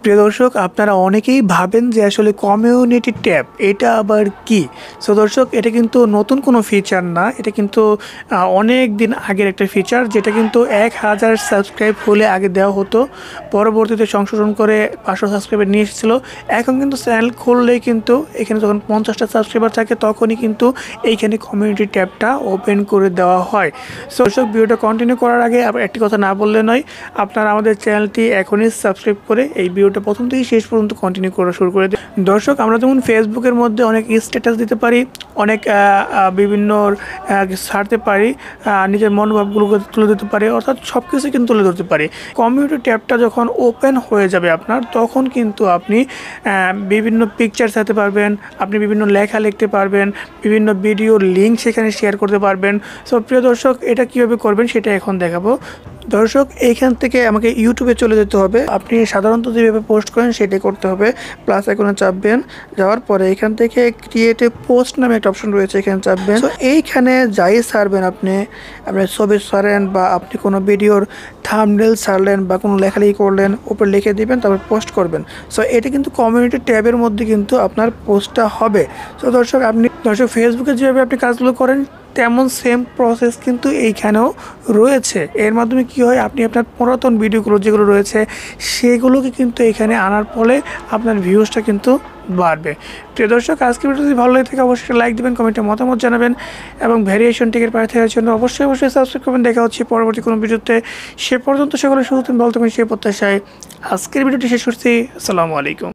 প্রিয় দর্শক, আপনারা অনেকেই ভাবেন যে আসলে কমিউনিটি ট্যাব এটা আবার কি। সো দর্শক, এটা কিন্তু নতুন কোনো ফিচার না, এটা কিন্তু অনেক দিন আগের একটা ফিচার, যেটা কিন্তু 1000 সাবস্ক্রাইব হলে আগে দেওয়া হতো, পরবর্তীতে সংশোধন করে 500 সাবস্ক্রাইবার নিয়ে এসেছিলো। এখন কিন্তু চ্যানেল খুললেই কিন্তু এখানে যখন 50টা সাবস্ক্রাইবার থাকে তখনই কিন্তু এইখানে কমিউনিটি ট্যাবটা ওপেন করে দেওয়া হয়। সো দর্শক, ভিডিওটা কন্টিনিউ করার আগে আবার একটি কথা না বললে নয়, আপনারা আমাদের চ্যানেলটি এখনই সাবস্ক্রাইব করে এই ভিডিওটা প্রথম থেকে শেষ পর্যন্ত কন্টিনিউ করা শুরু করে দিই। দর্শক, আমরা যেমন ফেসবুকের মধ্যে অনেক স্ট্যাটাস দিতে পারি, অনেক বিভিন্ন ছাড়তে পারি, নিজের মনোভাবগুলোকে তুলে ধরতে পারি, অর্থাৎ সব কিছু কিন্তু তুলে ধরতে পারি। কমিউনিটি ট্যাবটা যখন ওপেন হয়ে যাবে আপনার, তখন কিন্তু আপনি বিভিন্ন পিকচার ছাড়তে পারবেন, আপনি বিভিন্ন লেখা লিখতে পারবেন, বিভিন্ন ভিডিও লিঙ্ক সেখানে শেয়ার করতে পারবেন। সো প্রিয় দর্শক, এটা কীভাবে করবেন সেটা এখন দেখাবো। দর্শক, এইখান থেকে আমাকে ইউটিউবে চলে যেতে হবে। আপনি সাধারণত যেভাবে পোস্ট করেন সেটাই করতে হবে। প্লাস আইকনে চাপবেন, যাওয়ার পরে এখান থেকে ক্রিয়েট এ পোস্ট নামে একটা অপশন রয়েছে, এখানে চাপবেন। তো এইখানে যাই ছাড়বেন, আপনি ছবি ছাড়েন বা আপনি কোনো ভিডিওর থাম্বনেল ছাড়লেন বা কোনো লেখালেখি করলেন, উপরে লিখে দিবেন, তারপর পোস্ট করবেন। সো এটা কিন্তু কমিউনিটি ট্যাবের মধ্যে কিন্তু আপনার পোস্টটা হবে। সো দর্শক, ফেসবুকে যেভাবে আপনি কাজগুলো করেন তেমন সেম প্রসেস কিন্তু এইখানেও রয়েছে। এর মাধ্যমে কি হয়, আপনি আপনার পুরাতন ভিডিওগুলো যেগুলো রয়েছে সেগুলোকে কিন্তু এখানে আনার ফলে আপনার ভিউজটা কিন্তু বাড়বে। প্রিয় দর্শক, আজকে ভিডিও যদি ভালো লাগে থাকে অবশ্যই লাইক দেবেন, কমেন্টে মতামত জানাবেন এবং ভ্যারিয়েশন টিকের পাশে থাকার জন্য অবশ্যই সাবস্ক্রাইব করবেন। দেখা হচ্ছে পরবর্তী কোনো ভিডিওতে। সে পর্যন্ত সকলে সুস্থ ভালো থাকবেন সেই প্রত্যাশায় আজকের ভিডিওটি শেষ করছি। আসসালামু আলাইকুম।